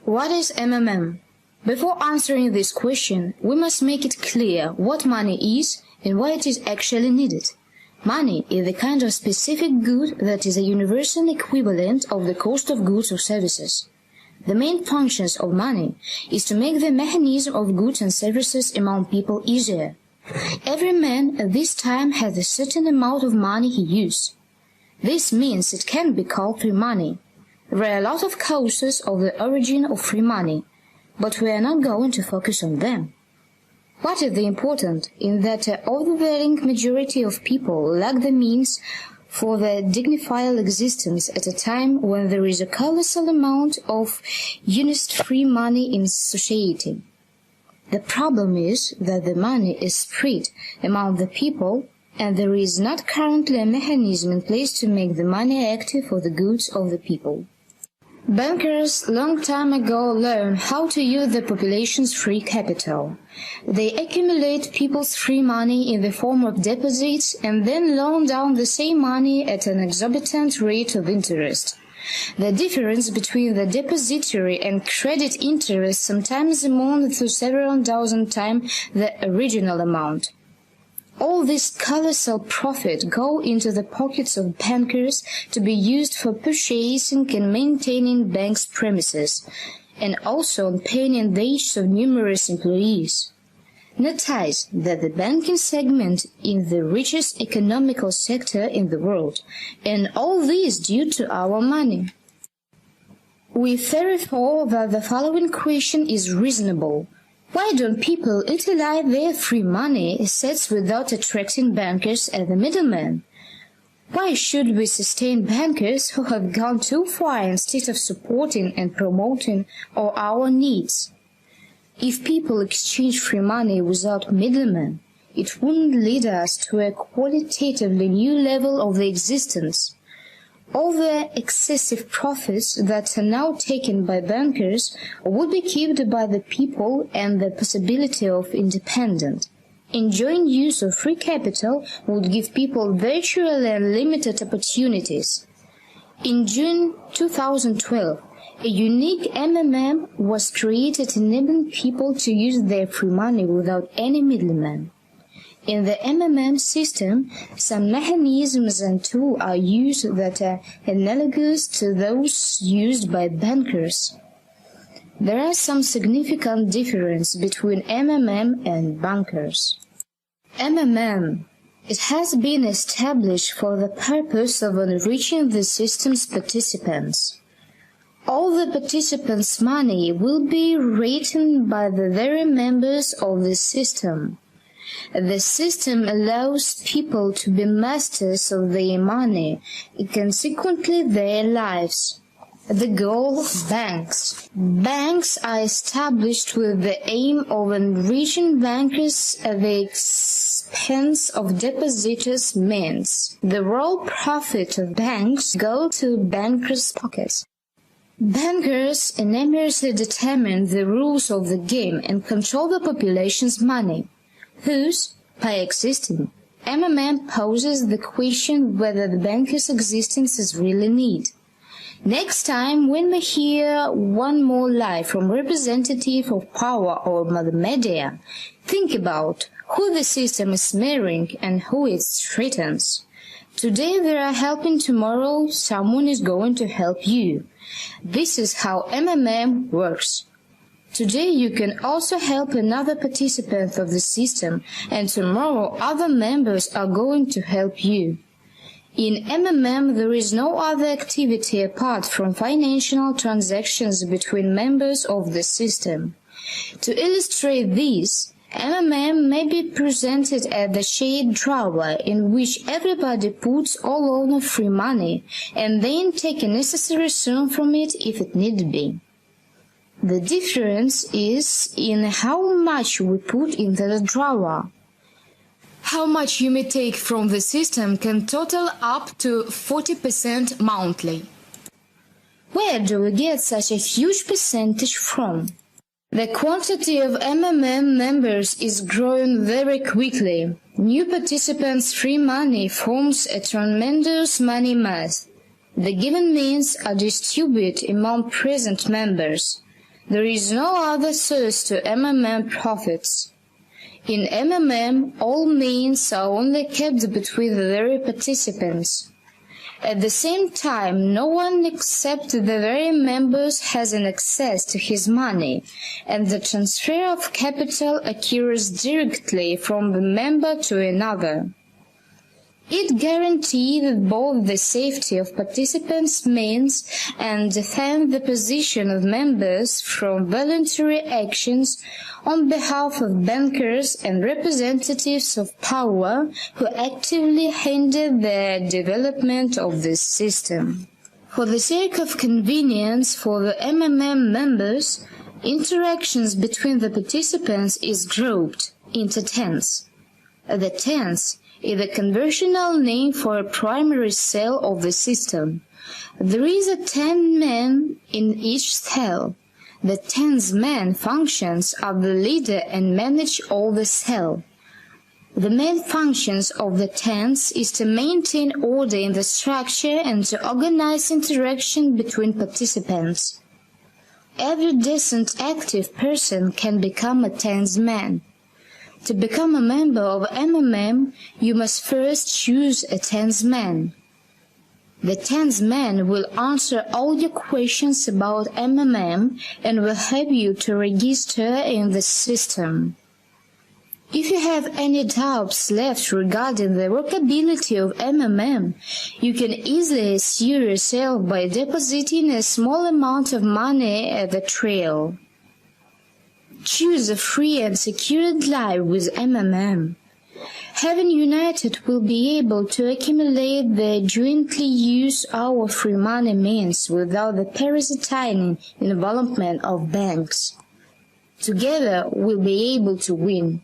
What is MMM? Before answering this question, we must make it clear what money is and why it is actually needed. Money is the kind of specific good that is a universal equivalent of the cost of goods or services. The main functions of money is to make the mechanism of goods and services among people easier. Every man at this time has a certain amount of money he uses. This means it can be called free money. There are a lot of causes of the origin of free money, but we are not going to focus on them. What is the important in that overwhelming majority of people lack the means for their dignified existence at a time when there is a colossal amount of honest free money in society. The problem is that the money is spread among the people, and there is not currently a mechanism in place to make the money active for the goods of the people. Bankers long time ago learned how to use the population's free capital. They accumulate people's free money in the form of deposits and then loan down the same money at an exorbitant rate of interest. The difference between the depository and credit interest sometimes amounts to several dozen times the original amount. All this colossal profit go into the pockets of bankers to be used for purchasing and maintaining banks' premises, and also on paying the wages of numerous employees. Notice that the banking segment is the richest economical sector in the world, and all this due to our money. We therefore that the following question is reasonable. Why don't people utilize their free money assets without attracting bankers as the middlemen? Why should we sustain bankers who have gone too far instead of supporting and promoting all our needs? If people exchange free money without middlemen, it wouldn't lead us to a qualitatively new level of the existence. All the excessive profits that are now taken by bankers would be kept by the people, and the possibility of independent, enjoying use of free capital would give people virtually unlimited opportunities. In June 2012, a unique MMM was created enabling people to use their free money without any middleman. In the MMM system, some mechanisms and tools are used that are analogous to those used by bankers. There are some significant differences between MMM and bankers. MMM. It has been established for the purpose of enriching the system's participants. All the participants' money will be written by the very members of the system. The system allows people to be masters of their money, and consequently their lives. The goal of banks. Banks are established with the aim of enriching bankers at the expense of depositors' means. The raw profit of banks go to bankers' pockets. Bankers enormously determine the rules of the game and control the population's money. Thus, by existing, MMM poses the question whether the banker's existence is really needed. Next time, when we hear one more lie from representative of power or the media, think about who the system is mirroring and who it threatens. Today they are helping, tomorrow someone is going to help you. This is how MMM works. Today you can also help another participant of the system, and tomorrow other members are going to help you. In MMM there is no other activity apart from financial transactions between members of the system. To illustrate this, MMM may be presented as the shade drawer in which everybody puts all owner free money and then take a necessary sum from it if it need be. The difference is in how much we put into the drawer. How much you may take from the system can total up to 40% monthly. Where do we get such a huge percentage from? The quantity of MMM members is growing very quickly. New participants' free money forms a tremendous money mass. The given means are distributed among present members. There is no other source to MMM profits. In MMM, all means are only kept between the very participants. At the same time, no one except the very members has an access to his money, and the transfer of capital occurs directly from the member to another. It guarantees both the safety of participants' means and defends the position of members from voluntary actions on behalf of bankers and representatives of power who actively hinder the development of this system. For the sake of convenience for the MMM members, interactions between the participants is grouped into tens. The tens is the conventional name for a primary cell of the system. There is a 10 man in each cell. The 10th man functions as the leader and manage all the cell. The main functions of the 10th is to maintain order in the structure and to organize interaction between participants. Every decent active person can become a 10th man. To become a member of MMM, you must first choose a 10th man. The 10th man will answer all your questions about MMM and will help you to register in the system. If you have any doubts left regarding the workability of MMM, you can easily assure yourself by depositing a small amount of money at the trail. Choose a free and secured life with MMM. Having united will be able to accumulate the jointly used our free money means without the parasitic involvement of banks. Together we'll be able to win.